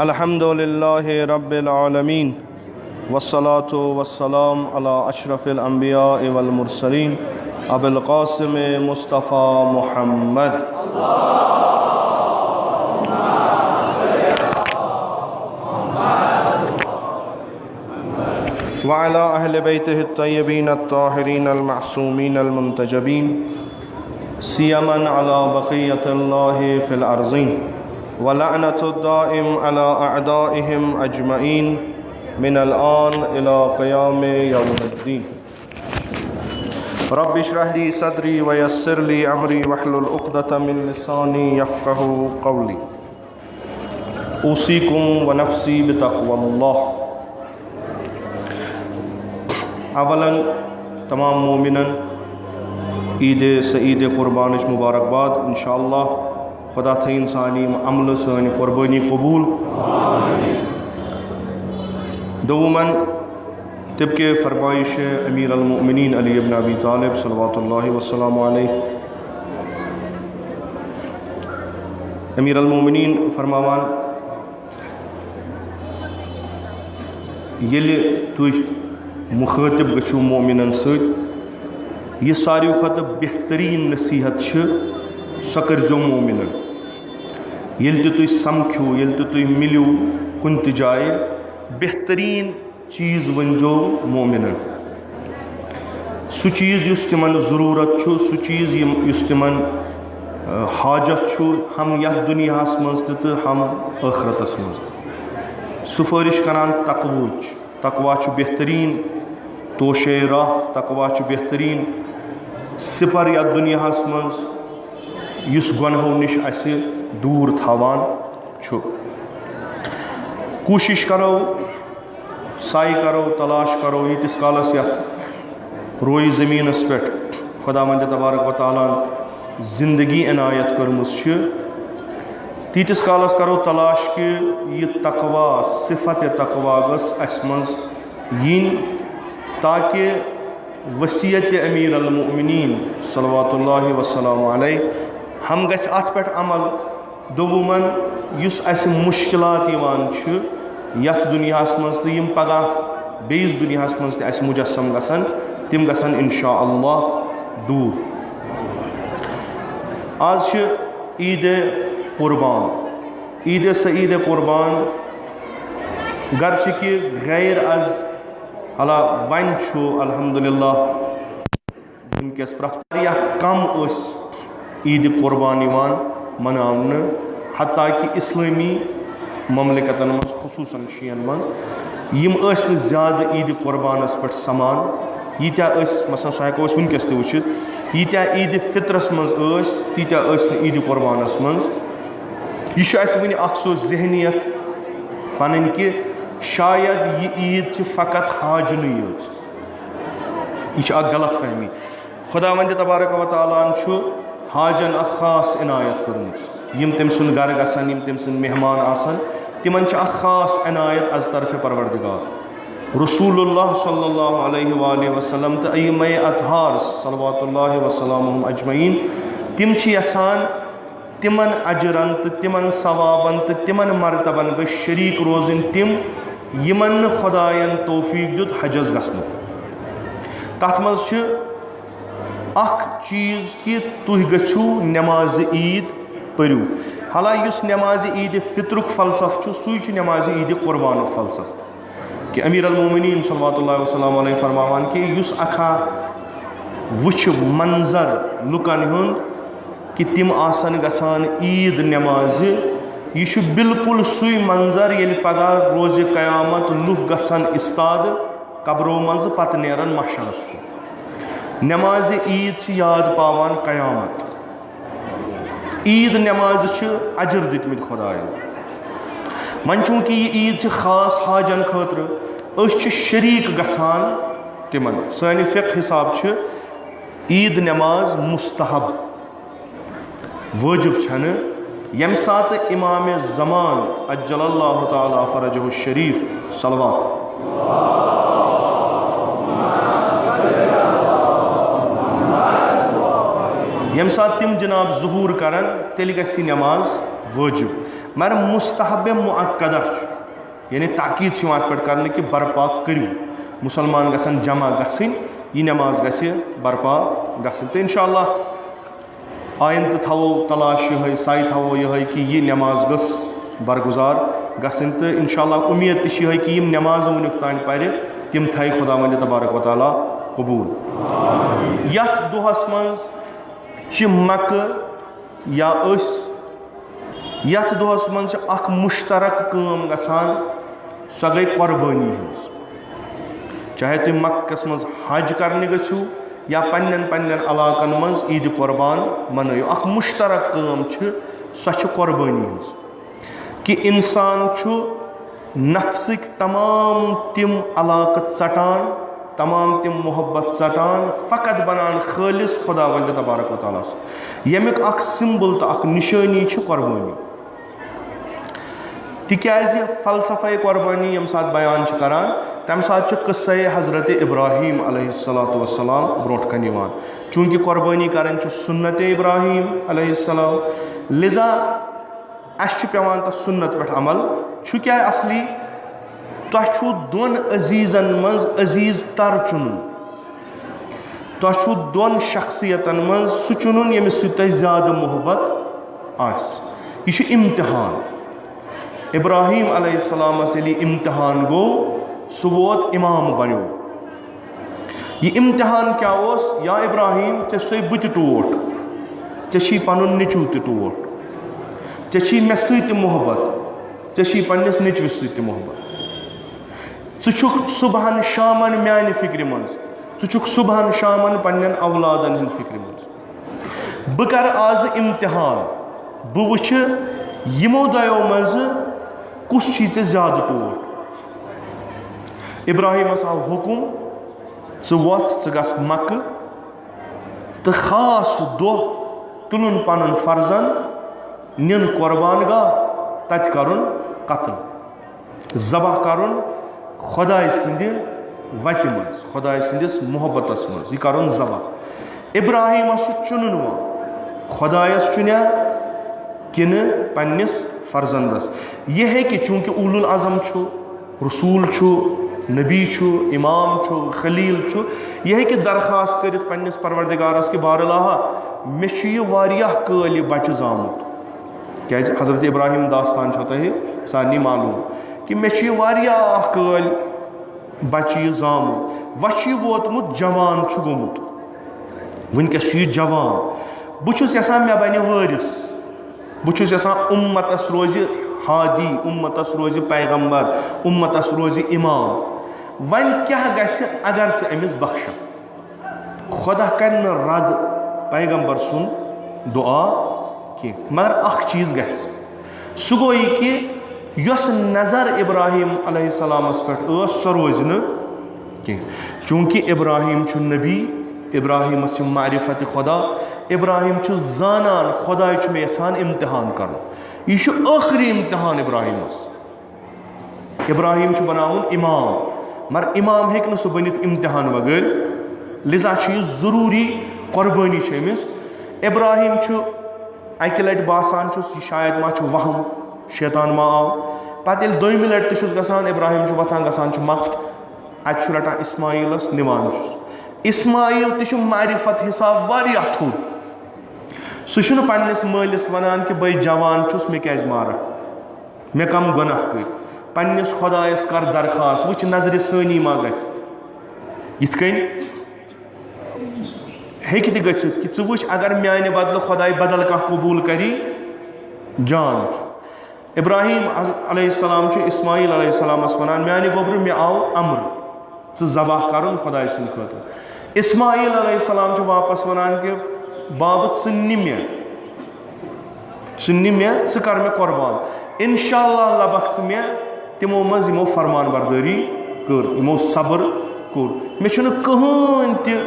अल्हम्दुलिल्लाहि रब्बिल आलमीन वस्सलातु वस्सलाम अला अशरफिल अंबिया वल मुरसलीन अबुल क़ासिम मुस्तफ़ा मुहम्मद व अला अहले बैतिहि अत्तय्यबीन अत्ताहिरीन अल-मअसूमीन अल-मुंतजबीन सियमन अला बक़ियतिल्लाहि फ़िल अर्ज़ीन व लअनतुद्दाइम अला अअदाइहिम अजमईन मिनल आन इला क़याम यौमिद्दीन। रब्बि इश्रह ली सदरी व यस्सिर ली अमरी वहलुल उक़दतम मिन लिसानी यफ़क़हू क़ौली। ऊसीकुम व नफ़्सी बितक़वल्लाह। अवलन तमाम मोमिनन ईद सईद क़ुरबानिश मुबारकबाद। इंशाअल्लाह खुदा थे इंसानी अमल सानी क़ुरबानी कबूल। दोमन तिबके फरमाइश अमीर अल-मोमिनीन अली इब्न अबी तालिब सल्लल्लाहु वस्सलामु अलैहि। अमीर अल-मोमिनीन फरमावान येले तुई मुखातिब गछू मोमिनन सद यह सारी खत बेहतरीन नसीहत सो करजो मोमिनन। येल तुई समख्यू येल तुई मिलू कुन जाए बेहतरीन चीज़ वनजो मोमिनन। सु चीज़ युस तिमन ज़रूरत छु, सु चीज़ युस तिमन हाजत छु, हम यह दुनिया मज तो हम आखरतस मज। सुफारिश करान तकवुच। तकवा छु बेहतरीन तोशे राह, तकवा छु बेहतरीन सिपर या दुनिया मज युस गुनाहों निश असे दूर थावान छु। कोशिश करो, साई करो, तलाश करो यीतिस कालस यथ रोई ज़मीनस पे खुदावंद तबारक व तआला ज़िंदगी इनायत करमुस छ, तीतिस कालस करो तलाश कि यह तकवा सिफत तकवा गस अस मज यीन ताकि वसीयत अमीर अल-मोमिनीन सल्लल्लाहु वस्सलामु अलैहि हम गछ अत पे अमल। दोमन युस अस मुश्किलात यवान छ यथ दुनिया मज तो यम पगह बेस दुनिया मज अस मुजस्सम गसन तिम गसन इंशाअल्लाह दूर। आज छ ईद कुर्बान, ईद सईद कुर्बान गर्च कि गैर अज हला वन छु अल्हम्दुलिल्लाह वनकस प्रया कम ईद कुर्बान मनाने हत्ता कि इस्लामी ममलिकतन मज खुसूसन शियन मन यम ज़्यादा ईद कुर्बानस पे समान यीत्या मसलन सह हेको वनकस त वुचित यीत्या ईद फित्रस मज तीत्या ईद कुर्बानस मज। यह वन सो जहनियत पन कि शायद यह ईद फ़कत हाजन योज, यह गलत फहमी। खुदावंद तबारक व तआला हाजन खास इनायत कर्मुस यम तम सुन घर गसन यम तम सुन मेहमान आसन तिमन खास इनायत अज तरफ परवरदिगार रसूलुल्लाह सल्लल्लाहु अलैहि वसल्लम तो अइम्मा अतहार सल्लल्लाहु वसल्लम अजमईन तिम यसान तिमन अजरन तो तिमन सवाबन तो तिमन मरतबन ग शरीक रोजन तिम यमन खुदायन तौफीक दुत हजस गसन। तथ मज अख चीज़ कि तुह गछू नमाज ईद परू। हाला युस नमाज ईद फितरुक फलसफ सु नमाज ईद कुर्बान फलसफ कि अमीर अल-मोमिनीन सल्लल्लाहु वसल्लम अलैहि फरमावान कि युस अखा वुछ मंजर लुकन हुंद कि तिम आसन गसान ईद नमाज यह बिल्कुल सुई मंजर ये पगह रोज कयामत लुह गसान इस्ताद कब्रो मज पत नेरन महशरस को। नमाज ईद याद पावान कयामत। ईद नमाज अजर दितमित खुदायन मन चूंकि यह ईद खास हाजन खतर शरीक गसान तिमन सान फ़िक़्ह हिसाब ईद नमाज मुस्तहब वाजिब छन यम सात इमाम ज़मान अज्जलल्लाहु ताला फ़रजहु शरीफ सलवात यम सात तिम जनाब ज़ुहूर करन तेल गसी नमाज वाजिब मगर मुस्तहब मुअक्कदा यानी ताकीद पे कर कि बरपा करू मुसलमान गसन जमा गसिन यह नमाज गसि बरपा गसिन तो इंशाअल्लाह आइंद थवो तलाश यह साई थवो यह कि यह नमाज गस बरगुजार गसिन तो इंशाअल्लाह उम्मीद तह कि यम नमाज वुनिक तान पर तिम थे खुदा वंद तबारक व तआला कबूल यथ दुहस मज मक या यथ दुहस मज अख मुश्तरक काम गसान सो गई कुर्बानी हज चाहे तुम मक्कस मज हज करने गो या पन्न इलाकन मज ईद कुर्बान मनो अख मुश्तरक काम सो कुर्बानी हज कि इंसान नफ्सिक तमाम तिम अलाक चटान तमाम तिम मोहब्बत चटान फ़कत बनान खालिस खुदा वंद तबारक व तआला यमिक अख सिंबल तो अख निशानी कुर्बानी तिकाज़ फलसफा कुर्बानी यम साथ बयान करान तम साथ क़स्सा हज़रत इब्राहीम अलैहिस्सलातु वस्सलाम ब्रोट कन यवान चूँकि कुर्बानी करन सुन्नत इब्राहीम अलैहिस्सलाम लिजा अस पेवान तथ सुन्नत पे अमल क्या असली तुह दोन अजीज़न मज अजीज़ तर चुन तुह दोन शख्सियतन मज सह चुन यमिस ज़्यादा मोहब्बत आस यह इम्तिहान इब्राहीम अलैहिस्सलाम इम्तिहान गो सह वोत इमाम बनो यह इम्तिहान क्या या इब्राहीम ऐ बुत टोट ऐ पन निचू टोट ऐ मे सत मोहब्बत ऐ पन्निस निचविस सत मोहब्बत सह सुबहन शामन म्यान फिक्र मज सह सुबहन शामन पन्न औलादन हंद फिक्र मज बह कर आज इम्तिहान बह वुच यमो दयो मज कुस ज्यादा टोट इब्राहीमस आव हुकुम वोथ गस मक तो खास दह तुलन पन फर्जन निन कुर्बान गाह तत करुन कत्ल ज़बह करुन खुदाय सिंद वत मज खुदाय सिंदिस मोहब्बतस मज यह करुन ज़बह इब्राहीमस चुन खुदायस चुनिया किन पन्निस फर्जंदस यह है कि चूँकि उलुल आज़म रसूल नबी इमाम खलील यह कि दरखास्त कर पन्निस परवरदिगारस कि बारलाहा मे काल बच्चे जामुत क्या हज़रत इब्राहीम दास्तान तह सारे मालूम कि मे काल बच्चे जामुत वह वोतमुत जवान गोमुत वनकस जवान बहुत यसान मे बन वारिस बहुत यसान उम्मतस रोज हादी उम्मतस रोज पैगम्बर उम्मतस रोज इमाम वन क्या गि अगर अमिस बख्श खुदा कर रद पैगम्बर सुन दुआ कह मगर अख चीज़ गि सह गो यह कि यस नज़र इब्राहीम अलैहिस्सलामस पे सो रोज न चूँकि इब्राहीम नबी इब्राहीमस मारिफत खुदा इब्राहीम जानान खुदा मे यसान इम्तिहान कर यह आखिरी इम्तिहान इब्राहीमस इब्राहीम बनाउन इमाम मगर इमाम हेक सह बनित इम्तिहान वगैर लिजा ज़रूरी कुर्बानी अमिस इब्राहीम अकि लट बासान शायद मा वहम शैतान मा आव पे दोम लट तसान इब्राहीम वथान गसान मक अत रटान इस्माइलस निवान इस्माइल तह मारिफत हिसाब वारिया थोद सह पन्निस मालिस वनान कि बे जवान मे क्या मारक मे कम गुनाह कर पन्निस खुदायस कर दरखास्त वुच नजर सानी मा गन हेक कि ज़ वुच अगर म्यान बदल खुदाय बदल कह कबूल करी जान इब्राहीम अलैहिस्सलाम इस्माइल अलैहिस्सलामस वनान म्यान गोबर मे आव अम्र ज़बह कर खुदाय सद खतर इस्माइल अलैहिस्सलाम वापस वनान कि बाब नी मे कर मे कुर्बान इंशाअल्लाह लबख मे तिमो मज यमो फरमान बरदारी कर यमो सब्र कोर मे कहन त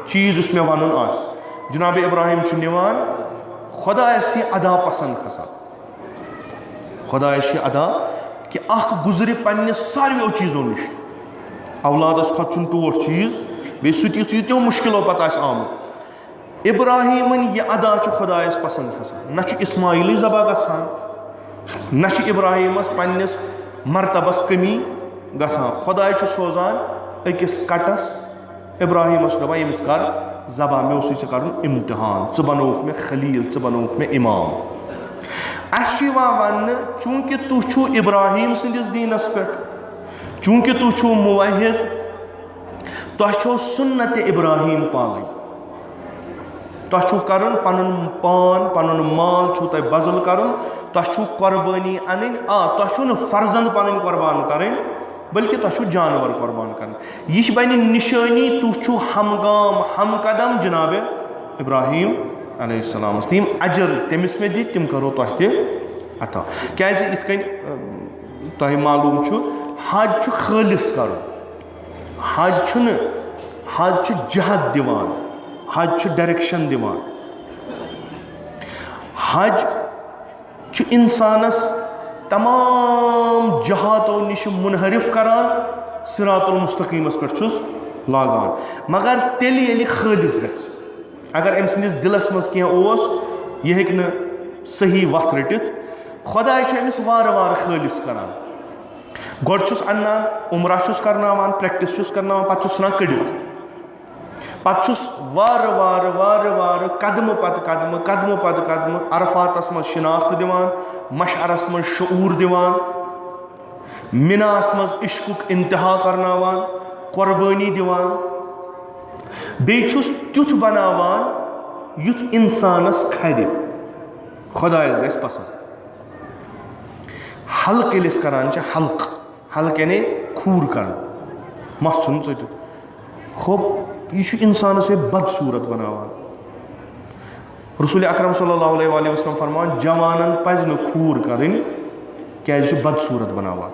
चीज़ मे वन आस जनाब इब्राहीम निवान खुदायस अदा पसंद खसा खुदायस अदा कि अख गुजर पन्ने सारो चीज़ों नश औलादस खत टोट चीज़ बे सो मुश्किलों पत आमुत इब्राहीमन यह अदा खुदायस पसंद खसा न इस्माइल ज़बह गसान न इब्राहिमस पन्निस मरतबस कमी गसान खुदा सोजान अकिस कटस इब्राहिमस दपान यमिस कर ज़बा मे कर इम्तिहान च बनोक मे खलील च बनोक मे इमाम वन चूंकि तुह इब्राहिम सदिस दीनस पे चूंकि तुह मुवाहिद तुह सुन्नत इब्राहिम पाल तुह कर पन पान पन माल छू तुम बजल कर तुह कुर्बानी अन तुह फर्जंद पन कुर्बान कर बल्कि तुह जानवर कुर्बान कर यह बन निशानी तुह हमगाम हम कदम जनाब इब्राहिम अलैहिस्सलाम तीम अजर तमिस मे दी तिम करो तुह अता क्या तुह मालूम हज खालिस कर हज जहद दिवान हज डायरेक्शन दिवान हज इंसानस तमाम जहातों निश मुनहरिफ करान सिरातुल मुस्तकीमस पे लागान मगर तेल ये खालिस ग अगर अम सदिस दिलस मज कह यह हे सही वत रटित खुदा अमिस वार वार खालिस करान गोड़ अन्नान उमरा करनावान प्रैक्टिस करनावान पत सान कड़ित पत वार वार वार वार कदम पत कदम कदम पत कदम अरफातस मज शिनाख्त दिवान मशअरस मज शऊर दिवान मिनास मज इश्कुक इंतहा करनावान कुर्बानी दिवान बेचुस त्युथ बनावान युथ इंसानस खर खुदायस गस पसंद हल्क यस करान हल्क हल्क यानी खूर कर मस छुन चट खूब यह इंसानस बदसूरत बनावान रसूल अकरम सल्लल्लाहु अलैहि वसल्लम फरमान जवानन पज न खूर करें क्या बदसूरत बनावान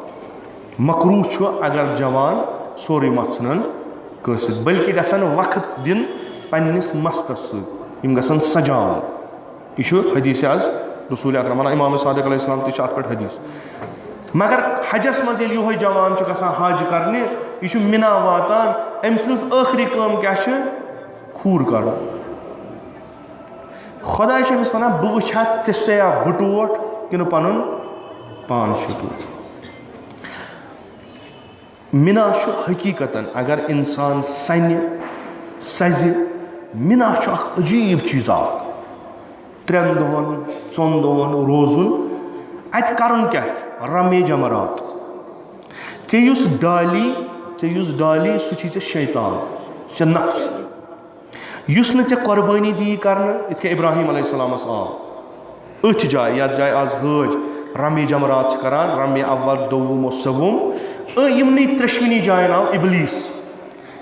मकरूह अगर जवान सोरे मत सान कसित बल्कि गसन वक्त दिन पन्निस मस्तस गसन सजावन यह हदीस आज रसूल अकरम इमाम सादिक अलैहिस्सलाम ते पे हदीस मगर हजस मज ये जवान गसान हज करने यह मिना वातान अम सज आखिरी काम क्या खूर कर खुदा अमिस वन बह वुछा ऐ सया बटोट कि पन पान टूट मिना हकीकतन अगर इंसान सन सज मिना अजीब चीज त्रेन दोहन चौन दोहन रोजुन अत करन क्या रमे जमरात चेयुस डाली सह शैतान चे नफ्स युस न कुर्बानी दी कर इब्राहिम अलैहिस्सलामस आव अथ जाय यथ जाय आज हज रमे जमरात करान रमे अव्वल दोवुम सवुम यमनी त्रेशवनी जायन आव इबलीस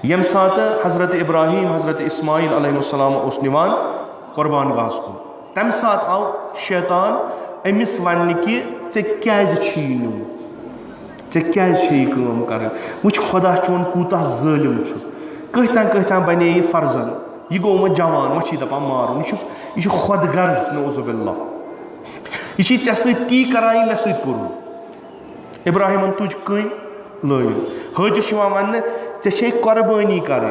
यम सात हजरत इब्राहिम हजरत इस्माइल अलैहिस्सलाम उस निवान कुर्बान गाहस कुन तम सात आव शैतान अमिस वन कि ऐ क्या नु ऐ क्या काम कर वुच खुदा चोन कूता जालिम कहता बने यह फर्जन यह गो वह जवान वह दपान मारुन यह खुद गर्ज नौजुबिल्ला यह ऐ ती करान मे सत इब्राहिमन तुझ कन लाइन हज वन ऐ कुर्बानी कर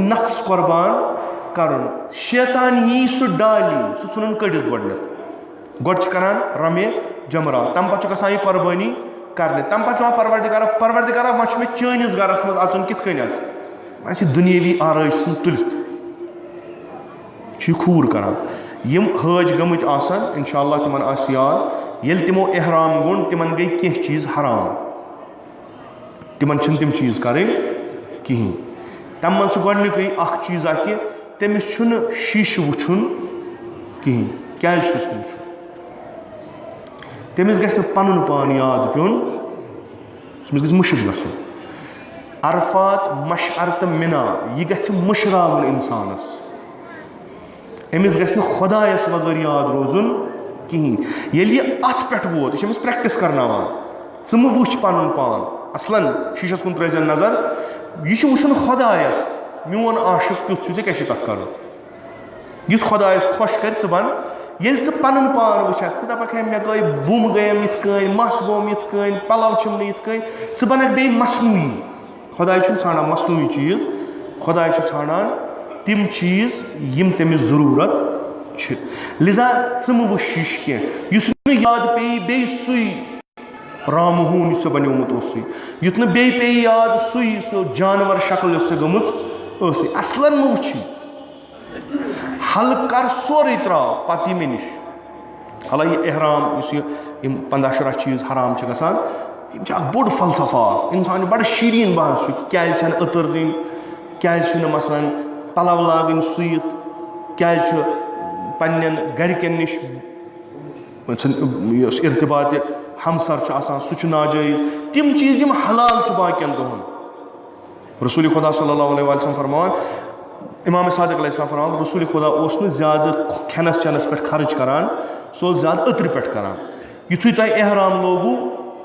नफ्स कुर्बान कर शैतान यी सह डाली सह इन कड़ित गोड़ करान रमे जमरा तम पे गसान यह कुर्बानी कर तम पे परवरदिगारा वह मे चैनिस गरस मज अचुन कित वह दुनियावी आरइश सन तुलित खूर करान यम हज गमत आसान इंशाअल्लाह तिमन आस याद येल तिमो एहराम गुन तिमन गई कह चीज हराम तिमन तिम चीज करें कहीं तम मन गोडनिक अख चीज कि तमिस शीश वुछुन कहीं क्या तमिस गस पन पान याद पेन तमिस गस मुशिक गसन अरफात मशअर तो मिना यह गस मुशरावन इंसानस अमिस गस खुदायस वगर याद रोजुन कहीं ये अत पे वोत यह प्रैक्टिस करनावान च म वुच पन पान असलन शीशस कुन त्र नजर यह वुचन खुदायस मोन आशिक तुथ क्या तथ कर युस खुदायस खुश कर बन ये पन पान वुचक दपक मे गई बुम गयम इत मस गोम इत पलव छिम इत बनक बे मसनूई खुदाय ान मसनूई चीज खुदाय ान तिम चीज यम तमिस जरूरत लिजा च म वुच शीश कह याद पे बे सुई रामहून से बनोमुत युत न बे पे याद सुई सो जानवर शक्ल से गमच असलन म वुची हल कर सोरे त्राव पत मे निश हला यह एहराम 15 चीज हराम गसान बोड़ फलसफा इंसान बड़ शीरीन बहस क्या अतर दिन क्या मसलन पलव लागन सुत क्या पन्न गरकन निश इर्तिबात हमसर सह नाजायज तिम चीज हलाल बाकियन दोहन रसूल खुदा सल्लल्लाहु अलैहि वसल्लम फरमान इमाम सादिक अलैहिस्सलाम फरमान रसूल खुदा ज़्यादा खेनस चनस पे खर्च करान सो ज़्यादा अतर पे करान युथु तुम एहराम लोगू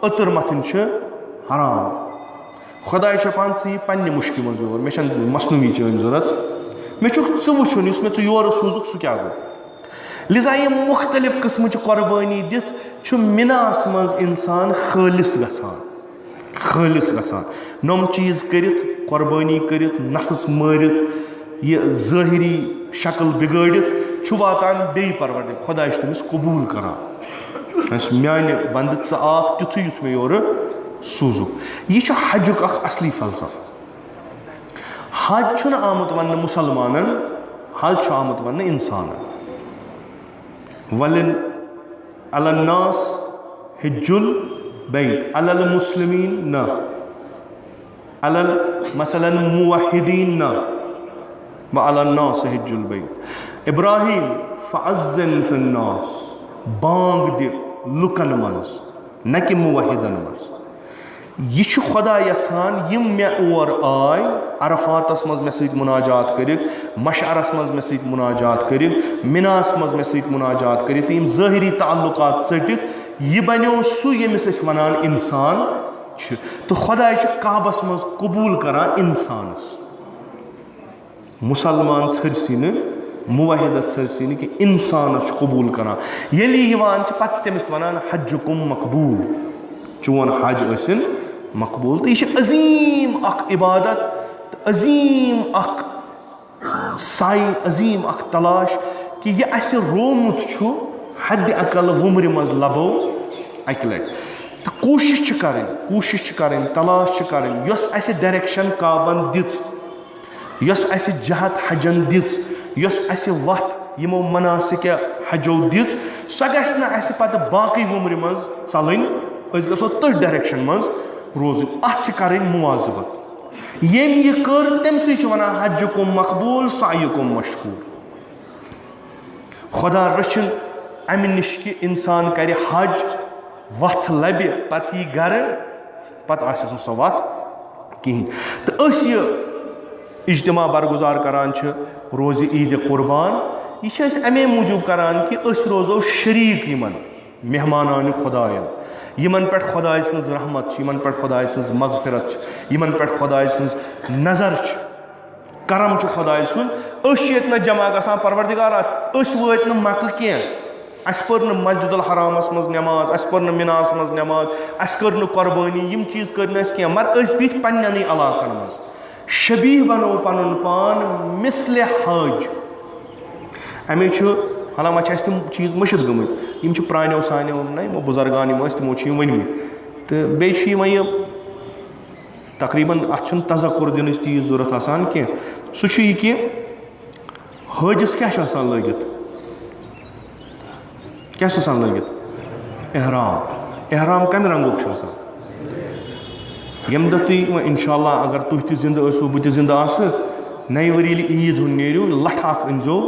अतर मथन हराम खुदा पान पन्ने मुश्क मज योर मे मसनूवी चीज जरूरत मे वुन मे योर सूजुक सह क्या गो लिजा ये मुख्तलिफ किस्म कुर्बानी दिथ मिनास मज इंसान खालिस गसान नम चीज करित कुर्बानी करित नफ्स मारित ये ज़ाहिरी शक्ल बिगड़ित वातान बे परवरदिगार खुदा तमिस कबूल करान म्याने बंद च आख तिथु युथ मे योर सूजुक यह हजुक असली फलसफ हज आमुत वन मुसलमानन हज आमुत वन इंसान वलिन अलन्नास हिज्जुल बैत अलल मुस्लिमीन न अलल मसलन मुवहिदीन न व अलन्नास हिज्जुल बैत इब्राहिम फअज़्ज़िन फिन्नास बांग दि लुकन मज न कि मुवहिदन मज यह खुदा यछान यम मे और आय अरफातस मज मे सत मुनाजात कर मशअरस मज मे सत मुनाजात कर मिनास मज मे सत मुनाजात कर यम ज़ाहिरी ताल्लुकात चटित यह बनो सू यमिस वनान इंसान तो खुदा काबस मज कबूल करान इंसानस मुसलमान छरसी न मुवाहिद छरसी न कि इंसानस कबूल करान यली पत तमिस वनान हज्जुकुम मकबूल चोन हज असिन मकबूल तो यह अजीम अख इबादत अजीम अख साई अजीम अख तलाश कि यह अस रोमुत हद अकल वुमर मज लबो अक लट तो कोशिश करें तलाश करें यस अस डायरेक्शन काबन दिच यस अस जहत हजन दिच यस अस वत यमो मनासिक हजो दिच सह गस न अस पत बाकी वुमर मज चलन अस गसो तथ डायरेक्शन मज रोजन अत करें मुआजबत यम यह कर तम सी वनान हज्जुकुम मकबूल सायुकुम मशकूर खुदा रचन अमि निश कि इंसान कर हज वथ लबि पत यी गर पत आस सह वथ कहें तो यह इज्तिमा बरगुजार करान रोज ईद कुर्बान यह अमे मूजूब करान कि रोजो शरीक यमन मेहमानान खुदायन यमन पे खुदाय सज रहमत यमन पे खुदाय सज मगफिरत यमन पे खुदाय सज नजर करम खुदाय सुन ये जमा गसान परवरदिगार वत मक्क कह अस पर मस्जिदुल हरामस मज नमाज अस पर मिनास मज नमाज अस कर कुर्बानी यम चीज कर कह मगर बिठ पन्न इलाकन मज शबीह बनो पन पान मिसल हज अमे हालांकि वह तम चीज मशिद गमत प्रानो सानो ना यमो बुजुर्गान तमो वनमित तो बे तकरीबन अत तजक्कुर दिन तीज जरूरत आसान कह सह यह कि हजस क्या लगित क्या लगित एहराम कम रंगुक यम दह तुम इंशाअल्लाह अगर तुम त जिंद बह जिंद आस नए वरी ईद हूं नेरू लठ अनजो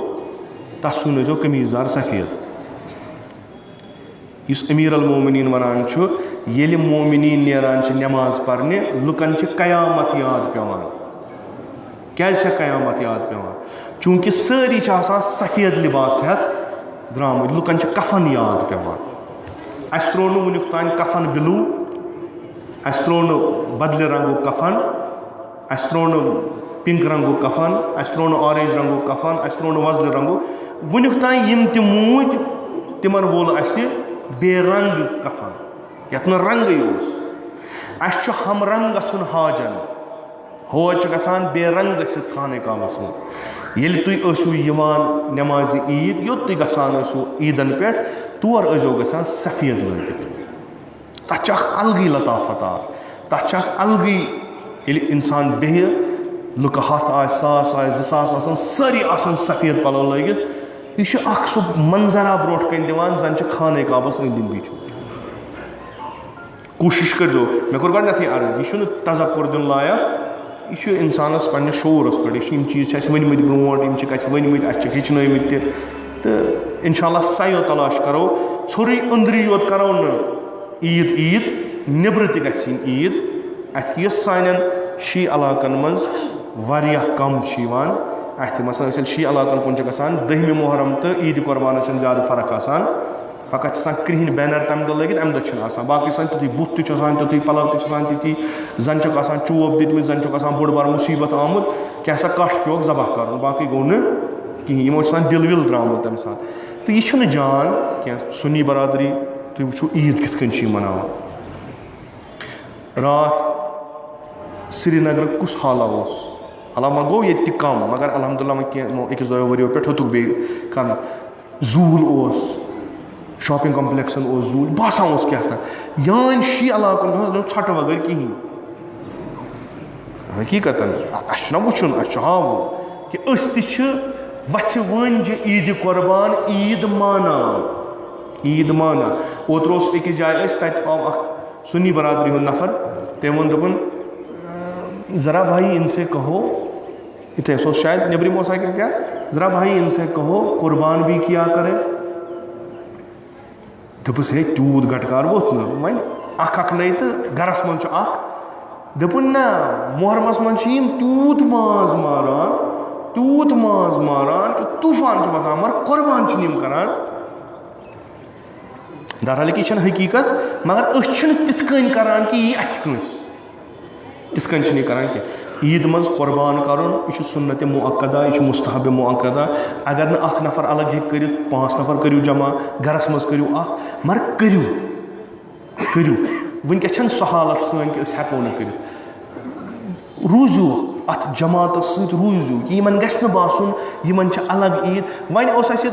तथ सुनो कमीजदार सफ़ेद इस अमीर अल मोमिनीन वनान ये मोमिनीन नेरान नमाज परने लुकन कयामत याद पेवान क्या कयामत याद पेवान चूंकि सारी सफ़ेद लिबास हेत द्राम लुकन कफन याद पेवान अस त्रो वुनिक तान कफन बिलू अस त्रो बदले रंगो कफन अस त्रो पिंक रंगो कफन अस त्रो ऑरेंज रंगो कफन अस त्रो वजल रंगो वुनिक तान यम त मूद तिमन वोल अस बेरंग कफन यत न रंग अस हम रंग गन हाजन हौज गसान बेरंग गसित खाने काबस मं येल तुई असु यिवान नमाज ईद योत तुई गसान असु ईदन पे तोर असो गसान सफेद लगित तच अलगी लताफत आ तच अलगी येल इंसान बेह लुक हथ आ सास आ सास आसान सारी आसान सफेद पलो लगित यह सह मंजरा ब्रोट कन दिवान जन खाने काबस अंद अंद बिठो कोशिश करो मे कोर गए अर्ज यह तजक्र दिन लायक यह इंसानस पे शोरस पे यम चीज वनमत ब्रो वनमत हेचनमत तो इंशाल्लाह सायो तलाश करो छोरी अंदरी योत करो न ईद ईद नब्र तन ईद अत सान शी इलाकन मज वारिया कम अत मसलन शी इलाकन कुन गसान 10 मुहर्रम तो ईद कुर्बान ज़्यादा फर्क आसान फकत कृहन बैनर तम दह लगित अम दह बाकी तुथी बुत तुथी पलव ती जन चोब दितमित जन बोड़ बार मुसीबत आमुत क्या सा कट पे जबह कर बाकी गो न कहें यमो दिल विल द्रामुत तम सात तो यह जान क्या सुन्नी बरादरी तुम वो ईद कित मनावान रात श्रीनगर कुस हाला मा गो ये कम मगर अल्हम्दुलिल्लाह क्या अकिस दो वरियो पे होतुक बे कर जूल शॉपिंग कॉम्प्लेक्सन जूल बसान क्या यान शी इलाकन छट वगर कहें हकीकतन ना वुचन हाव कि वथ वन ईद कुर्बान ईद माना ओतर अकिस जाए तत आव सुन्नी बरादरी हूँ नफर तम वो दोपन ज़रा भाई इनसे कहो इतने सो शायद नेबरिम क्या ज़रा भाई इनसे कहो कुर्बान भी किया करे दपस हे तूत गटकार वोत न वन अख नई तो गरस मन दोपन ना मुहर्रमस मन तूत माज मारान कि तूफान पकान मगर कुर्बान करान दरहाल कि हकीकत मगर तिथन करान कि यह अथ कंस तिथन करान क्या ईद मज कुर्बान करुन यह सुन्नत मुअक्कदा यह मुस्तहब मुअक्कदा अगर न अख नफर अलग हे कर 5 नफर करू जमा गरस मज करू मगर करू वनकस सह हालत सन कि हेको न कर रूजू अत जमात रूजू कि इन गि बासन इन अलग ईद वन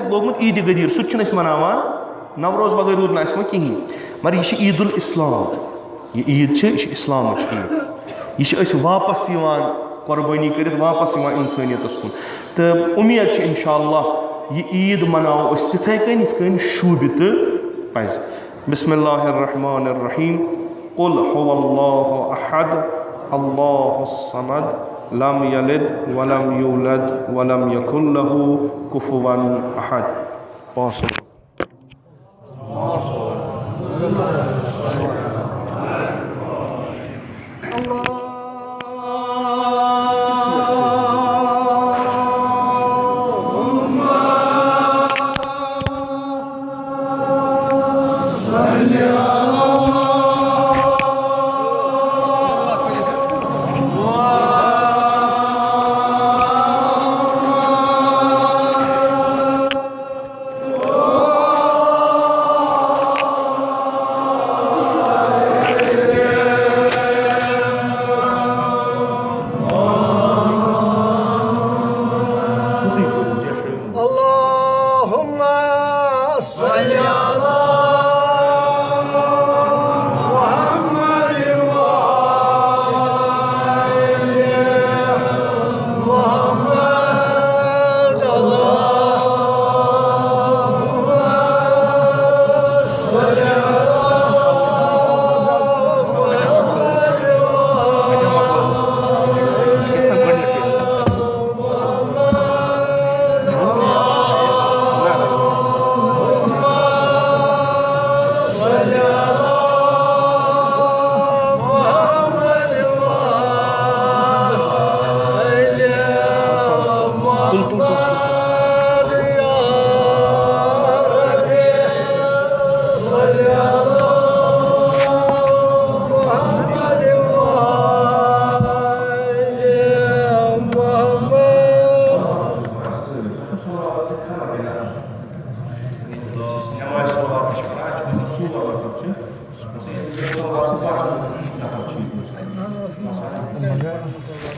लोगमुत ईद गदीर सह मनावान नवरोज वगैरह रूद ना कहें मगर यह ईद उल इस्लाम यह ईद इस्लाम ईद यह वापस कुर्बानी कर वापस इंसानियत कुन तो उम्मीद इंशाअल्लाह यह ईद मनाओ तिथे कन शूबित पज बिस्मिल्लाहिर्रहमानिर्रहीम कुल हुवल्लाहु अहद अल्लाहुस समद लम यलिद वलम यूलद वलम यकुल लहू कुफुवन अहद। पाँच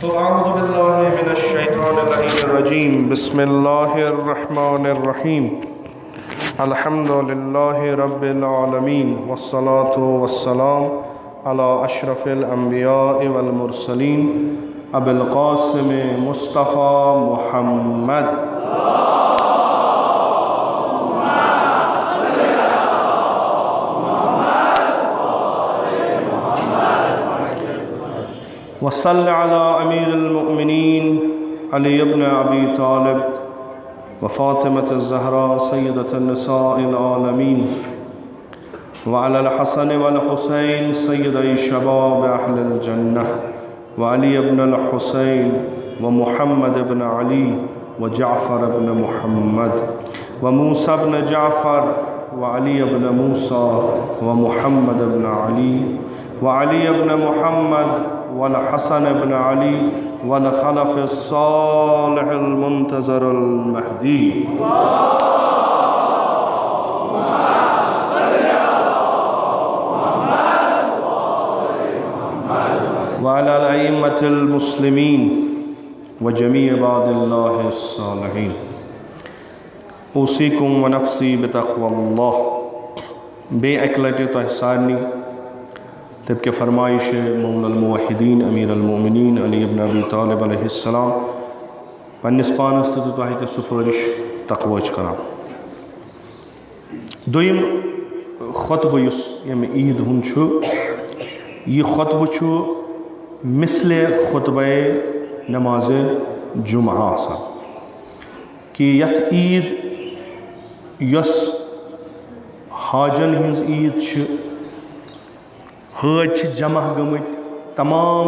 अऊज़ु बिल्लाहि मिनश्शैतानिर्रजीम बिस्मिल्लाहिर्रहमानिर्रहीम अल्हम्दुलिल्लाहि रब्बिल आलमीन वस्सलातु वस्सलाम अला अशरफिल अंबिया वल मुरसलीन अबुल क़ासिम मुस्तफ़ा मुहम्मद वसल्लि अला अमीरुल मुमिनीन अली इब्न अबी तालिब व फ़ातिमतुज़ ज़हरा सय्यदतुन निसाइल आलमीन व अलल हसन वल हुसैन सय्यदै शबाब अहलिल जन्नह व अली इब्नुल हुसैन व मुहम्मद इब्न अली व जाफ़र इब्न मुहम्मद व मूसा इब्न जाफ़र व अली इब्न मूसा व मुहम्मद इब्न अली व अली इब्न मुहम्मद वल हसन इब्न अली वल खलफ़ सालिहुल मुंतज़रुल महदी व अलल अइम्मतिल मुस्लिमीन व जमी इबादिल्लाहि स्सालिहीन उसीकुम व नफ्सी बितक़्वल्लाह। बे अकलट तो सारनी तब के फरमाइश मौलल मुवहिदीन अमीरुल मोमिनीन अली इब्न अबी तालिब अलैहिस्सलाम पन्निस पानस तो तोह सुफारिश तक़वच करान। दोयम खुतबह युस यम ईद हुन छु यह खुतबह छु मिसले खुतबह नमाज जुमा आसान कि यथ ईद यस हाजन हिंज ईद छ हज जमा गमत तमाम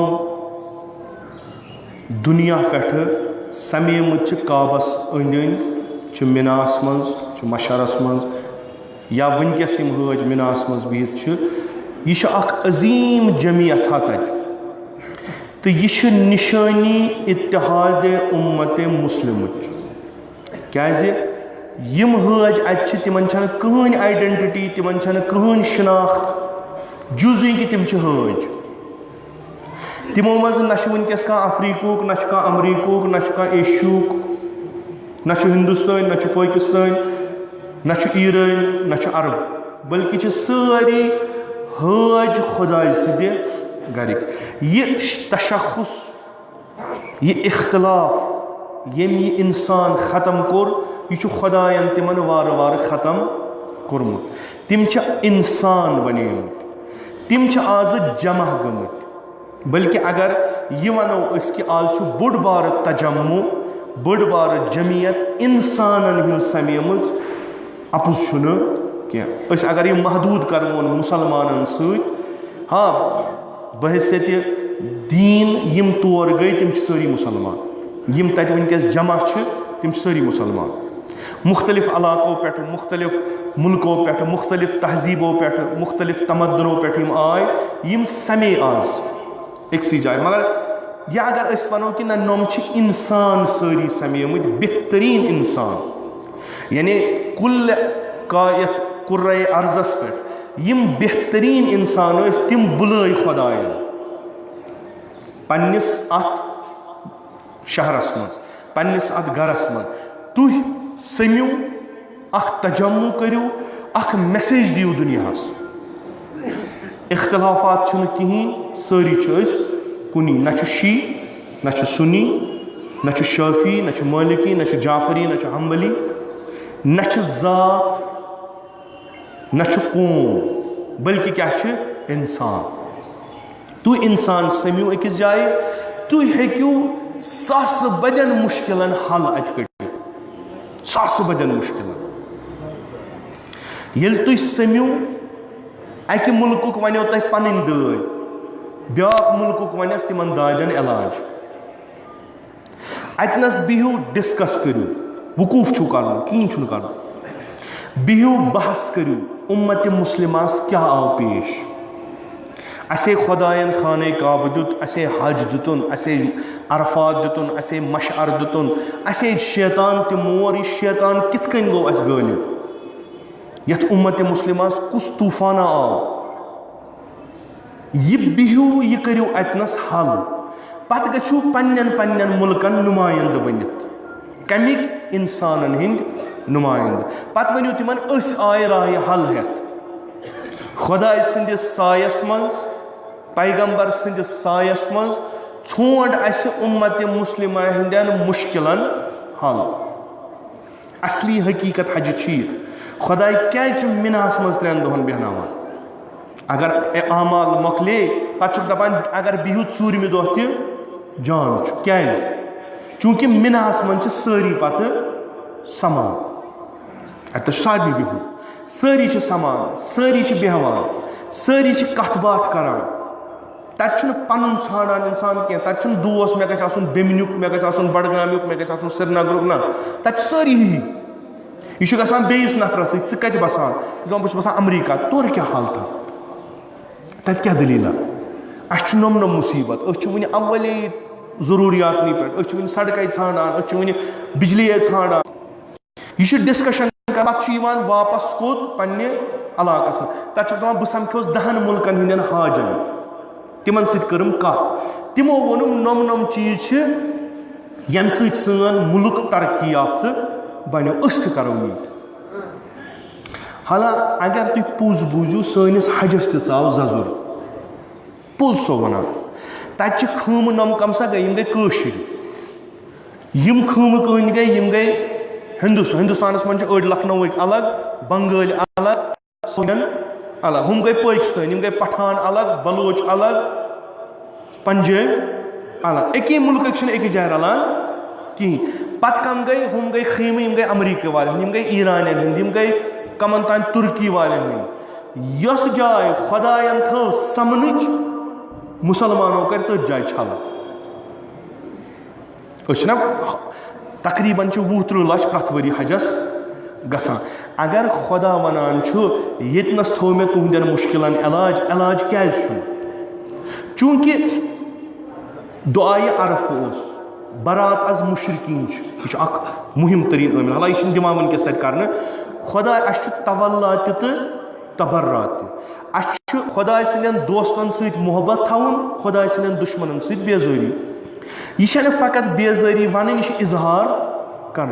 दुनिया पे समेमत काबस अंद अंद मिनास मज मशरस मज या वनकस हज मिनास मज बिहित यह अजीम जमियत तत तो यह निशानी इत्तिहाद उम्मत मुस्लिम क्याज यम हज अत तिमन कहन आइडेंटिटी तिमन कहन शिनाख्त जुज़ी कि तिम हज तिमो मज न वनकस अफ्रीकुक न अमरीकुक न एशियुक न हिंदुस्तान न पाकिस्तान न ईरान न अरब बल्कि सारी हज खुदाय सद गरिक यह तशखुस यह इख्तलाफ यम यह इंसान ख़त्म कोर यह खुदायन तिमन वार वार ख़त्म कोरमुत तिम इंसान बनेमुत तिम आज जमा गमत बल्कि अगर यह वनो कि आज बोड़ बार तजम्मु बोड़ बार जमियत इंसानन हिंद समेमज अपुज क्या अगर यह महदूद करमोन मुसलमानन सत हाँ बहैसियत दीन यम तौर गई तिम सारी मुसलमान यम तत वनकस जमा तिम सारी मुसलमान मुख्तलिफ इलाकों पे मुख्तलिफ मुल्कों पे मुख्तलिफ तहजीबों पे मुख्तलिफ तमद्दनों पे आय यम समे आज एकसी जाए मगर यह अगर वनो कि नम इंसान सारी समेमुत बेहतरीन इंसान यानी कुल कायत कुर्रे अर्जस पे यम बेहतरीन इंसान तिम बुलाई खुदायन पन्निस अत शहरस मज पन्निस अत गरस मज तुह समियो अख तजम्मु करियो अख मैसेज दियो दुनियास इख्तलाफात कहीं सारी कुनी न शी न सुन्नी न शाफी न मालिकी न जाफरी न हम्बली न ज़ात न कौम बल्कि क्या इंसान तु इंसान समियो अकिस जाए तु हेक्यू सास बदन मुश्किलन हल अत सास बदन मुश्किल ये तु समियो अकि मुल्कुक वनो तह पन दाद ब्या मुल्कुक वनस तिमन दादन इलाज अतनस बिहू डिस्कस करू वकूफ छु कर कहीं कर बिहू बहस करू उम्मत मुस्लिमास क्या आव पेश असे खुदायन खाने काब दुत असे हज दुतन असे अरफात दुतन असे मशअर दुतन असे शैतान ते मोर यह शैतान कित कन गो अस गालिब यथ उम्मत मुस्लिमास कुस तूफाना आव यह बिहू यह करू अतनस हल पत गछू पन्नन पन्नन मुल्कन नुमाइंद बनित कमिक इंसानन हिंद नुमाइंद पत वनियो तिमन अस आय राय हल हेत खुदाय सिंदिस सायस मंज पैगंबर सिंदिस सायस मंज छोड़ अस उम्मत मुस्लिमा हिंदन मुश्किलन हल असली हकीकत हज चीर खुदाय क्या मिनास मज 3 दोहन बेहनावान अगर आमाल मकले पे दपान अगर बिहू ूरमि दह तह जान क्या चूंकि मिनास मन सारी पत समान अत सारे बिहू सारी समान सारी बेहवान सारी कथ बात करान तत पन छाड़ान इंसान कह तत दोस मे गु बेमनुक मे गु बडगामुक मे गु श्रीनगरुक ना तत सारी यह गसान बेस नफर सत बसान बस बसान अमरीका तोर क्या हाल था तत क्या दलीला अस नम नम मुसीबत वन अवले जरूरियात पे सड़क ान वन बिजली ान यह डिस्कशन पे वापस कोत पन्ने इलाकस में तक बह समखोस 10 मुल्कन हंदन हाजन तिमन सम कत तिमो वोनुम नम नम चीज यम सन मुल्क तरक्की याफ्त बनो करो ये हाला अगर तुम पुज बूझू सनिस हजस तव जजुर पुज सो वन तत खम नम कम सा गई गई खम कहन गई हिंदुस्तान मन लखनऊ अलग बंगाल अलग सोन अलग हम गई पाकिस्तान गई पठान अलग बलोच अलग पंजाब अलग एक मुल्क एक जाए रलान कहीं पत कम गई हम गई खीम गई अमरीका वाले गई ईरान हंद गई कमन तान तुर्की वाले यस जाए खुदायन थो समन मुसलमानों कर तो जाए छल तकरीबन 20-30 लाख प्रत वरी हजस गसान अगर खुदा वनान येतनस थो मे तुहंदन मुश्किलन इलाज इलाज क्या चूंकि दुआए अरफ उस बरात अज मुशरकीन यह मुहिम तरीन आमिल हाला यह दिवान वनकस तक कर खुदा अस तवल्लात तो तबर्रात खुदा सदन दोस्तन सत मोहब्बत थवन खुदा सदन दुश्मन सत बेजारी यह फ़कत बेजारी वन यह इजहार कर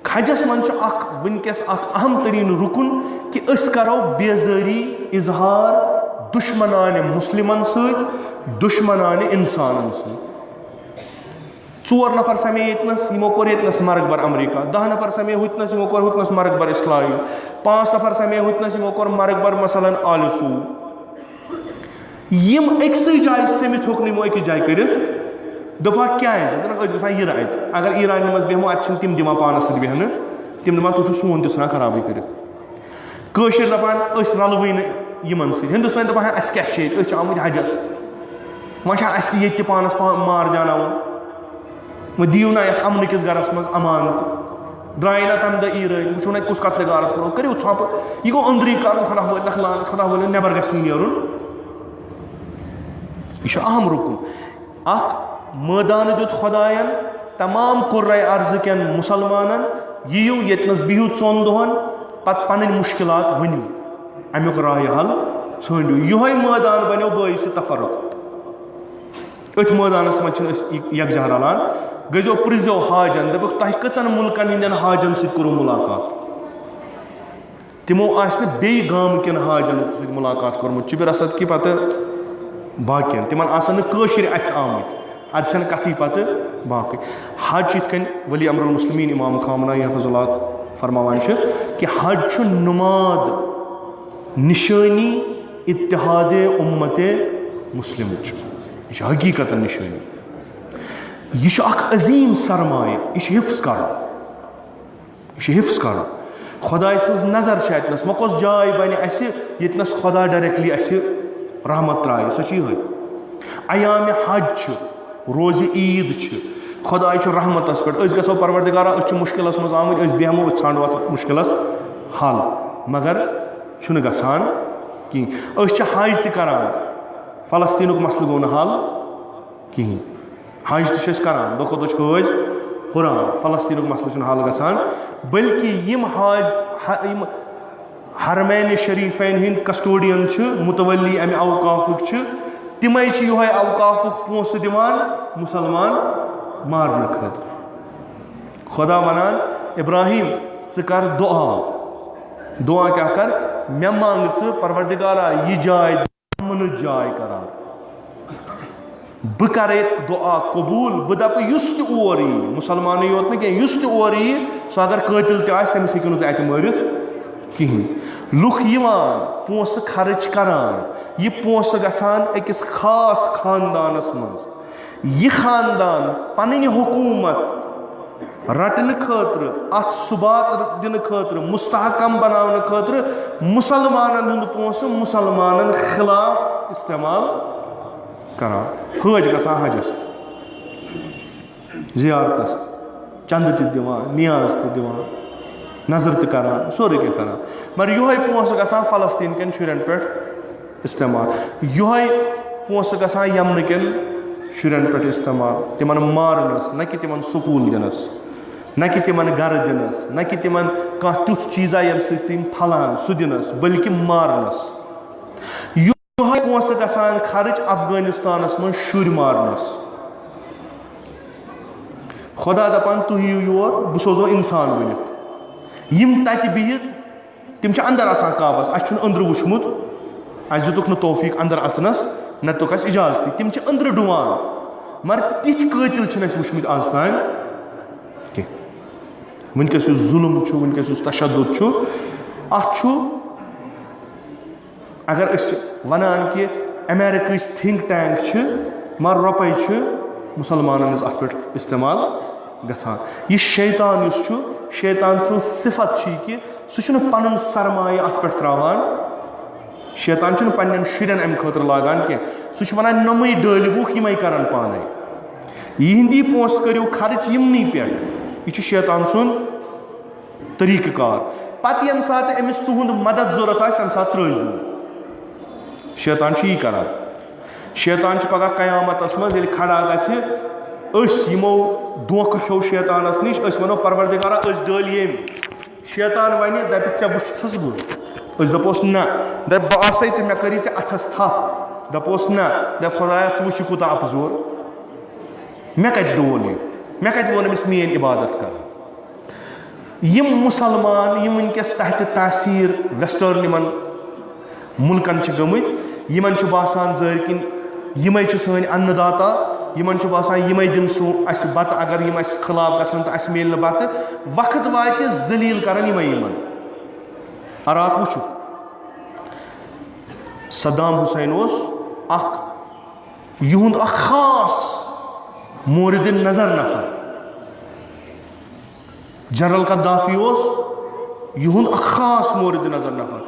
हजस मन वनकस अहम तरीन रुकन कि करो बेजारी इजहार दुश्मनान मुस्लिमन सत दुश्मनान इंसानन सत 4 नफर समे यतनस यमो कोर यतनस मरगबर अमरीका 10 नफर समे हुतनस यमो कोर हुतनस मरगबर इस्राइल 5 नफर समे हुतनस यमो कोर मरगबर मसलन आलसू यम एकसी जाय समित होक निमो एक जाय करित दपा क्या गसान यह अगर ईरान मज बेहमो अत तिम दिमा पानस सत बेहन तिम दपान तुम सोन तह खराब कर दपान रलवे नमन हिंदुस्तान दपान अस क्या आमुत हजस वह ये पानस मार जानावन वह दियो ना ये अमन किस गरस मज अमान द्राय ना तम दह ईरान वो ना कुछ कत्ल गारत करो करो छप यह गो अंदरी कर खुदा नखलान खुदा वो नबर गि नेरुन यह अहम रुकन मैदान दुत खुदायन तमाम कुर्र अर्ज कन मुसलमानन यू यतनस बिहू 4 दोहन पत पन मुश्किलात वनु अमुक राय हल ढूंढू यह मैदान बनो बाइस तफरुक अथ मैदानस मज यकजा रलान गजो प्रिजो हाजन दपुक तह कचन मुल्कन हंदन हाजन सत करो मुलाकात तिमो बे गाम कन हाजन सत मुलाकात कोर्मुत रसद कि पत बाकियन तिमन अत आमुत अत कथी पत बाकी हज इत वली अमरुल मुस्लिमीन इमाम खामना हफजुल्लाह फरमावान कि हज नुमाद निशानी इत्तिहाद उम्मत मुस्लिम यह हकीकत निशानी यह अजीम सरमाए यह हिफ्स कर खुदा नजर अतनस वह कस जाय बन यतनस खुदा डायरेक्टली रहमत त्राय सह अयाम हज रोज ईद खुदा रहमतस पे गो परवरदिगारा मुश्किलस मज आमुत बेहमो ाणो अत मुश्किलस हल मगर गसान कहीं हज तरान फलस्तीन मसल गो हल कहीं हज तरान दो खुद हज हुरान फलस्तीन मसल हल गसान बल्कि यम हज हरमैन शरीफैन हंद कस्टोडियन मुतवली अमे अवकाफुक तिमै योहे अवकाफुक पोंस दिवान मुसलमान मारने खतर। खुदा वनान इब्राहिम च कर दुआ, दुआ क्या कर, मे मांग च परवरदिगारा यह जाय अमन जाय करार, बह करे दुआ कबूल, बह दप युस तोर यी मुसलमान योत न कह युस तोर यी सह अगर कातिल तमिस हेकु नत अत मारित कहीं। लुख यिवान पोंस खर्च करान, यह पोंस गसान अकिस खास खानदानस मज, यह खानदान पन्नि हुकूमत रटने खतर, अत सुबात दिन खतर, मुस्तहकम बनाने खतर मुसलमानन हुंद पोंस मुसलमानन खिलाफ इस्तेमाल करान। हज गसान हजस जियारतस चंद त दिवान, नियाज त दिवान, नजर त करान, सोरे क्या करान, मगर योहे पोंस गसान फलस्तीन कन शुरन पे इस्तेमाल, योहे पोंस गसान यमन कन शुरन पे इस्तेमाल, तिमन मारनस, न कि तिमन स्कूल दिनस, न कि तिमन घर दिनस, न कि तिमन कह तुथ चीजा यम सिम फलान सह दिनस, बल्कि मारनस। योहे पोंस गसान खर्च अफगानिस्तानस मन शुर मारनस। खुदा दपान तुह योर बह सोजो इंसान बनित, यम तत बिहित तिम अंदर अचान काबस, अस अंदर वुचमुत, अस दितुक न तौफीक अंदर अचनस, न तुक अस इजाजत, तिम अंदर डुवान, मगर तिथ कातिल वुचमुत आज तान कह। वनकस जुल्म वनकस तशद्दुद अत अगर अस वनान कि अमेरिका थिंक टैंक मगर रुपये मुसलमान अत पे इस्तेमाल गसान। यह शैतान शैतान सं सिफत कि सह पन सरमाय अत पे त्रावान, शैतान पन्न शुरन अम खतर लागान कह, सह वनान नमै डालवुक यमै करान पाने, यिंदी पोंस करियो खर्च यमनी पे, यह शैतान सुन तरीक़ाकार। पत यम सात अमिस तुहुंद मदद जरूरत आस तम सात त्रजू, शैतान यी करान। शैतान पगह कयामतस मज ये खड़ा गस यमो धोख खो शैतानस निश, वनो परवरदिगारा डाल यम, शैतान वन दप ऐ वुथस बह, दपोस न, दप बह आस मे करी ऐ अथस थप, दपोस न, दप खुदाया वुच कूत अफजोर, मे कत दोल यह, मे कत वोन अमिस मेन इबादत कर। यम मुसलमान यम वनकस तहत तासीर वेस्टर्न यमन मुल्कन गमित, यमन बासान जर किन यमै सन अन्नदाता, यमन बासान यमै दिन सो अस बत, अगर यम अस खिलाफ गसन तो अस मिल बत, वक्त वात जलील करन यमै यमन। अराक वुचु सद्दाम हुसैन युंद खास मोरिद नजर नफर, जनरल कद्दाफी युंद खास मोरिद नजर नफर,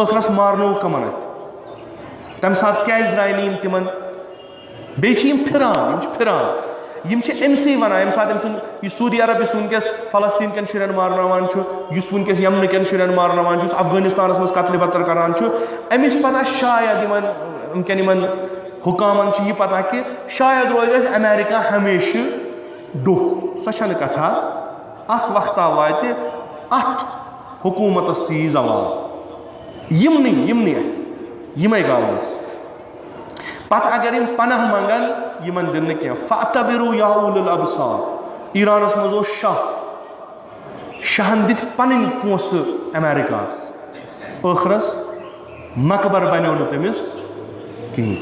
आखरस मारनो कमन अत, तम सात क्या द्राय नीम तिमन, बे फिरान अमसे वन ये सात सऊदी अरब वनकस फलस्तीन कन शुरन मारनावान, वनकस यमन कन शुरन मारनावान, अफगानिस्तान मज कत्ल बतर करान, अमिस पता शायद इन हुकामन यह पता कि शायद रोज अमेरिका हमेशा डुख, सह कथा अत वक्ता वात अत हुकूमतस ती जवाल, यमनी अत यमै गावनस। पत अगर यम पनाह मंगन यमन दिन कह, फ़अतबिरू या उलुल अबसार, ईरानस मज शाहन दित पन पोस अमेरिकास, आखरस मकबर बनो न तमिस कहीं,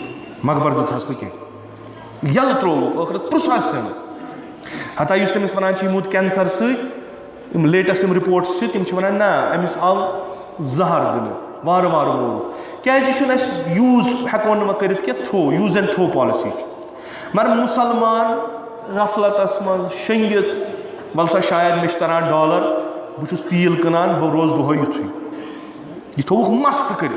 मकबर दुथस न कह यल त्रोवुक, आखरस प्रुसस तम, हता तमिस वन यमूत कैंसर सम लेटेस्ट रिपोर्ट्स तम वन ना अमिस आव जहर दिन वार वार मोल, क्या यूज हेको न कर throw use and throw policy, मगर मुसलमान गफलतस मज शंगित वल सा शायद मे तरान डॉलर, बहुत तील कनान, बह रोज दोह युथु, यह थोक मस्त कर,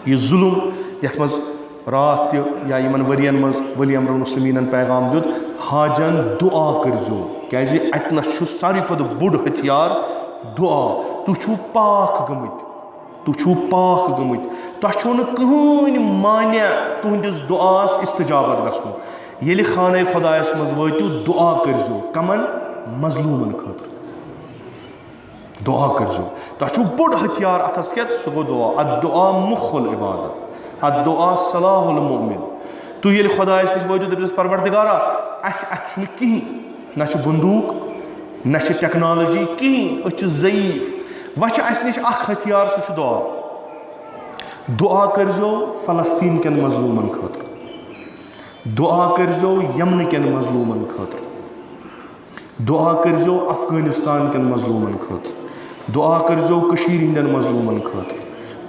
यह जुल्म यथ मज रात या यमन वरियन मज वली अमरुल मुस्लिमीन पैगाम दुत, हाजन दुआ करजो, क्या अतनस सारी खुद बुढ़ हथियार दुआ, तुह पाक गमित, तुह कहन मान्या तुहदिस दुआस इस्तजाबत गसनो, ये खाने खुदायस मज वतु दुआ करजो, कमन मजलूमन खतर दुआ करजो, तुह बोड़ हथियार अथस क्या सह गो दुआ, अद दुआ मुखुल इबादत, अद्दुआ सलाहुल मोमिन। तु ये खुदायस नश वोजो दपिस परवरदिगारा अस अछु कहीं ना बंदूक ना टेक्नोलॉजी कहीं ज़ईफ वह अस नश हथियार सह दुआ। दुआ करजो फलस्तीन के मजलूमन खतर, दुआ करजो यमन के मजलूमन खतर, दुआ करजो अफगानिस्तान के मजलूमन खतर, दुआ करजो कशीर हिंदन मजलूमन खतर,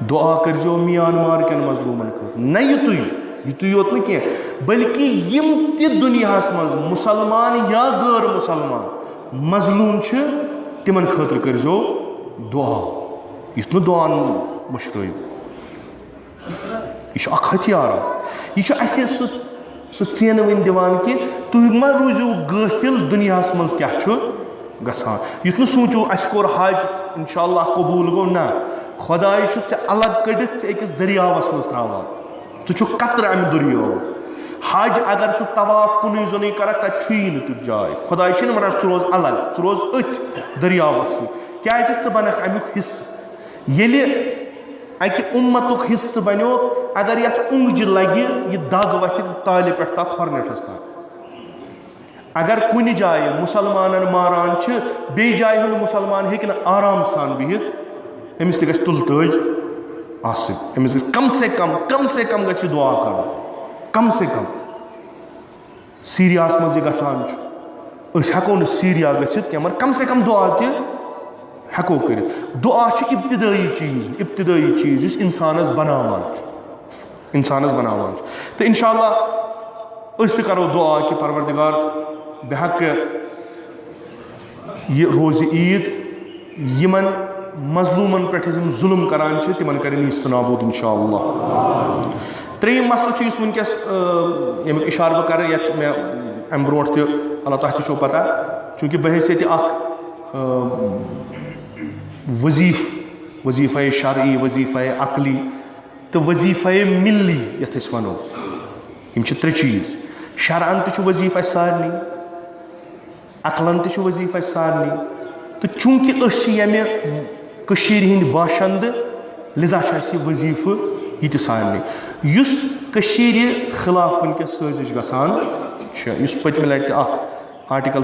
दुआ करजो म्यांमार के मजलूमन खतर। न युतु योत न कह बल्कि यम ते दुनियास मज मुसलमान या गैर मुसलमान मजलूम तिमन खतर करजो दुआ। युत न दुआन मशरू यह हथियार, यह सह चेन वन दिवान कि तुम मा रूजू गाफिल दुनियास मज क्या गसान। युत न सोचो अस कोर हज इंशाअल्लाह कबूल गो ना, खुदाय चे अलग कड़ित अकिस दरियावस मज त्रावान, तु कतर अमि दरियाव। हज अगर च तवाफ कुन जोन कर तथी तुझ जाय, खुदाय वन च रोज अलग, च रोज अथ दरियावस क्या बनक अमुक हिस्स। ये अकि उम्मतुक हिस्स बनो अगर ये उंगज लगे यह दाग वथ ताले पे खोरनेटस तक। अगर कुन जाए मुसलमान मारान बे जाए हूँ मुसलमान हेक आराम सान बिहित, अमिस तक तुल तज आमिस कम से कम गि दुआ कर, कम से कम। सीरियास मज गसान हेको न सीरिया गसित क्या मगर कम से कम दुआ त हेको कर। दुआ इब्तिदाई चीज़ जिस इंसानस बनावान तो इंशाअल्लाह अस करो दुआ कि परवरदिगार बेहक ये रोज़ ईद यमन मजलूमन पे जुल्म करान तिमन कर नीस्त नाबूद इंशाअल्लाह। त्रेम मसला वनकस यमुक इशार बह कर मे अम ब्रो अल्लाह तह तो पता चूँकि बहैसियत वजीफ़ा शरई, वजीफ़ा अकली तो वजीफ़ा मिली यथ वनो यम त्रे चीज़। शरअन तो वजीफ़ा सारनी, अकलन तो वजीफ़ा सारनी। तो चूँकि यमे कशीर हिंद बाशिंद लिजा वजीफ़ ये सारनी युस कशीर खिलाफ वनकस साजिश गसान युस पतम लटि आर्टिकल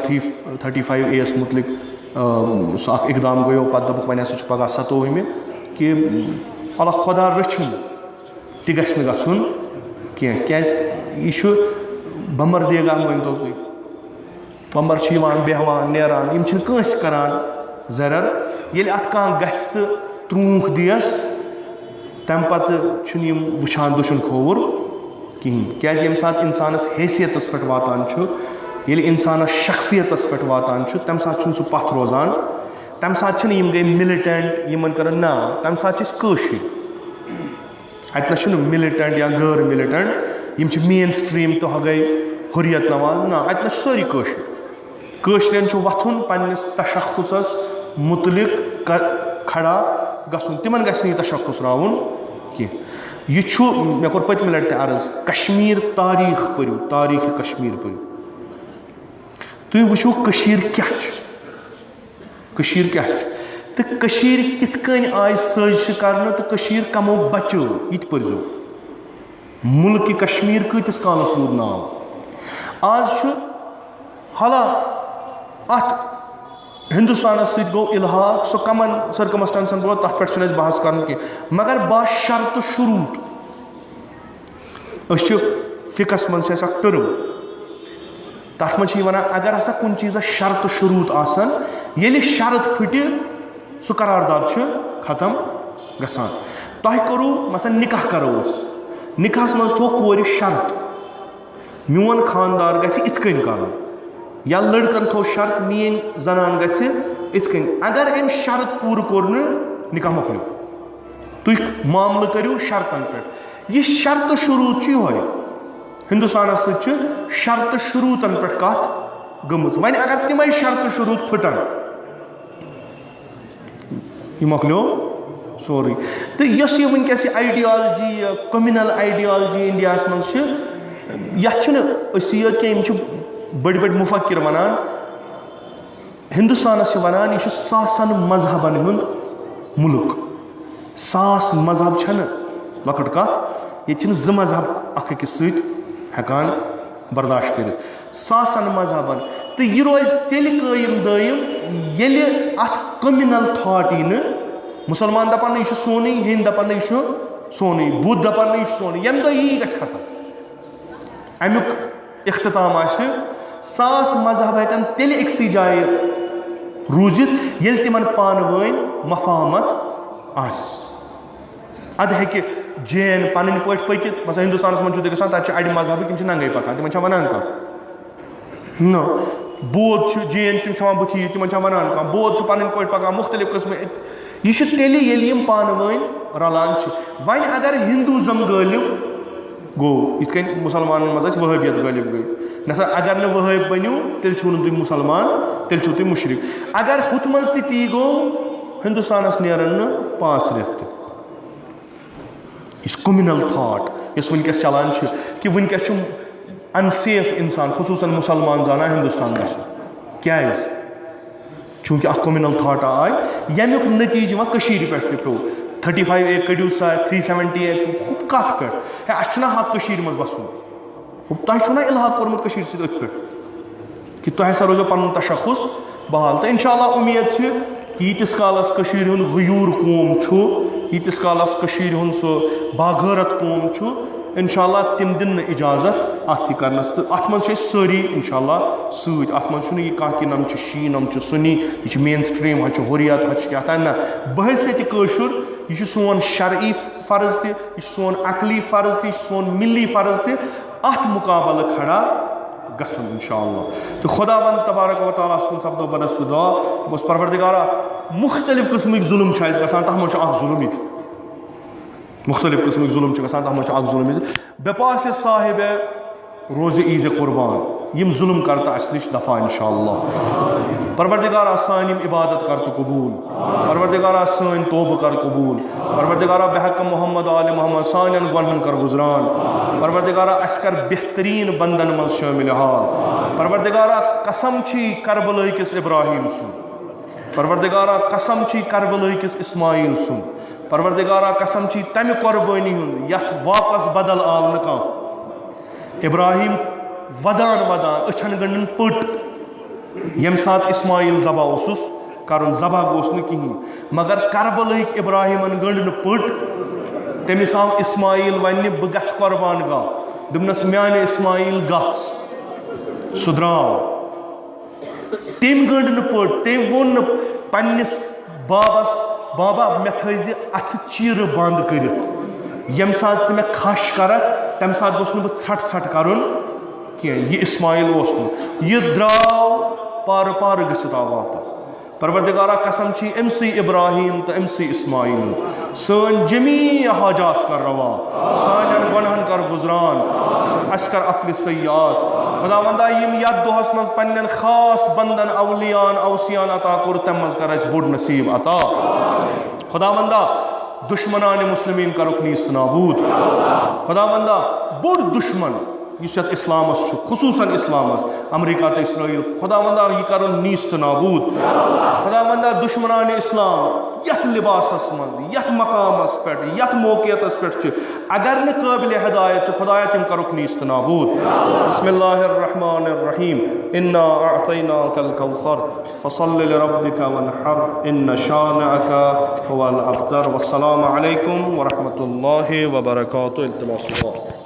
35A मुतलिक सह इकदाम गो पे दोप वन हसा पगह 27 कि अल्लाह खुदा रछन तह गन क्या बमर देगा वन तो बमर बेहवान नेरान यम कंस करान जरर ये अत कह गि त्रूख दियस तम पत वुचान दुशन खोवर कहें क्या यम सात इंसानस हैसियत पे वातान ये इंसान शख्सियत पे वातान तम सात सह पथ रोजान, तम सात गई मिलिटेंट यमन कर ना, तम सात अत ना मिलिटेंट या गैर मिलिटेंट यम मेन स्ट्रीम तो गई हुरियत नवाज ना, अत ना सारी कशरन वथुन पन्निस तशख्खुसस मुतलिक खड़ा गसुन, तिमन गस नहीं तशख्खुस रावुन कह। यह मे कोर पतम लटि अर्ज कश्मीर तारीख पढ़ू, तारीख कश्मीर पढ़ू, तुम वो कशीर क्या तो कशीर कित आय साजिश कर तो कशीर कमो बचो ये पर्जो मुल्क कश्मीर कतिस कालस रूद नाव। आज हाला अत हिंदुस्तान सत गो इल्हाक सो कमन सर्कमस्टेंसन गो तथ पे बहस कर मगर बाशर्त शुरूत फिकस मन टर्म तथ मज वन अगर हसा कुन चीज़ शर्त शुरूत आसन ये शर्त फुटे सह करारदाद खत्म गसान। तह करू मसलन निकाह करो निकाहस मज थो कोर शर्त मोन खानदार गथ कर या लड़कन थो शर्त मेन जनान गथ अगर अम शर्त पूर कोर निकाह मोकलो तुम मामल करो शर्तन पे। यह शर्त शुरूत यह हिंदुस्तान शर्त शुरूतन पे कत गमज वन अगर तम शर्त शुरूत फुटन यह मोकलो सोरी। तो यह वनकस आइडियालजी कम्युनल आइडियालजी इंडिया मज यत क्या बड़ बड़ मुफक्किर वनान हिंदुस्तान वनान यह सासन मजहबन हुंद मुल्क, 100 मजहब छन लकट कत ये ज मजहब अख अकिस हेकान बर्दाश्त कर सासन मजहबन तो यह रोज तेल कायम दायम ये अत कम्युनल थाट यी मुसलमान दपान यह सोनी हिंद दपान यह सोनी बुद्ध दपान यह सोनी यम दो यी गस खत्म अमुक इख्तिताम सास मजहब हेकन तेल अक्सी जाए रूजित ये तिमन पान वन मफाहमत आस अद हेके जैन पन पे पकित मसा हिंदुस्तान मज तक अड़ मजहब तम नंगे पकान तिमन वन कह न बौद्ध जैन बुथी तिमन वन कह बौद्ध पन पे पकान मुख्तलिफ किस्म यह तेल पान वन रलान वन अगर हिंदूज़म गालिब गो इत मुसलमान मज वहाबियत गालिब गई नसा अगर न वहाब बनो तेल छू तुम मुसलमान तेल छू तुम मुशरिक अगर हुत मज ती गो हिंदुस्तानस नेरन न 5 रेत इस कम्युनल थाट इस वनकस चलान कि वनकस अनसेफ इंसान खुसूसन मुसलमान जाना हिंदुस्तान गसुन क्या चूंकि अख कम्युनल थाट आय यमुक नतीज पे प्यो 35 एक कड़ू सा 370 एक खूब कत पे अना हक मज बसन तुम इल्हाक कोर्मुत पे कि तुम हसा रोजो पन तशखुस बहाल तो इंशाअल्लाह उम्मीद कि यीतिस कालस गयूर कौम यीतिस कालस सो बागरत कौम इंशाअल्लाह तिम दिन इजाजत अत करनस तो अत मज सारी इंशाअल्लाह सत अत मज कह कि नम शी नम सुनी यह main stream Hutch Hurriyat Hutch क्या ना बहस ये यह सोन शरई फ़र्ज तह सोन अकली फ़र्ज तह सोन मिली फ़र्ज तह अत मुकाबल खड़ा गसन इंशाअल्लाह तो खुदावन तबारक व तआला कुन सब्दो बनस्व दुआ बस परवरदिगारा मुख्तलिफ किस्म जुल्म गसान तह मज जुल्म ये मुख्तलिफ किस्म जुल्म गसान तह मज जुल्म ये बेपास साहिब रोज़ ईद कुर्बान यम जुल्म करता अस निश दफा इंशाअल्लाह परवरदिगारा सान इबादत कर तो कबूल परवरदिगारा सान तौबह कर कबूल परवरदिगारा बहक मोहम्मद आल मोहम्मद सान गुनहन कर गुजरान परवरदिगारा अस कर बेहतरीन बंदन मज शामिल हाल परवरदिगारा कसम छी करबला किस इब्राहिम सुन परवरदिगारा कसम छी करबला किस इस्माइल सुन परवरदिगारा कसम छी तम कुर्बानी हुंद यथ वापस बदल आव न कह इब्राहिम वदान वदान अछन गंडन पट यम सात इस्माइल जबा उसुस करुन जबा गोस न कहीं मगर करबलक इब्राहिमन गंडन पट तमिस आव इस्माइल वन बह गस कुर्बान गा दुमनस म्यान इस्माइल गस सुद्राव तम गंड पट तम वो पन्निस बाबस बाबा मे थज अथ चीर बंद कर यम सात मे खश कर तम सात गोस बह छट छट करुन यह इस्माइल यह द्राव पार पार गसित आव वापस परवरदिगारा कसम छी एमसी इब्राहिम तो एमसी इस्माइल सन जमी हाजात कर रवा सान गुनहन कर गुजरान अस्कर अफल सयात खुदावंदा यम यद दोहस मज पन्न खास बंदन अवलियान औसियान अता कोर तम मज कर बोड़ नसीब अता खुदावंदा दुश्मनान मुस्लिमीन करुक नीस्त नाबूद खुदावंदा बोड़ दुश्मन इस्लामस खुसूसन इस्लामस अमरीका तो इसराइल खुदावंदा यह कर नीस्त नाबूद खुदावंदा दुश्मनान इस्लाम यथ लिबासस मज यथ मकामस पे यथ मौकियतस पे अगर न काबिल हिदायत खुदाया तम करुक नीस्त नाबूद बिस्मिल्लाहिर्रहमानिर्रहीम इन्ना अअतैनाकल कौसर फसल्लि लिरब्बिका वनहर इन्न शानिअका हुवल अब्तर वस्सलामु अलैकुम व रहमतुल्लाहि व बरकातुहू।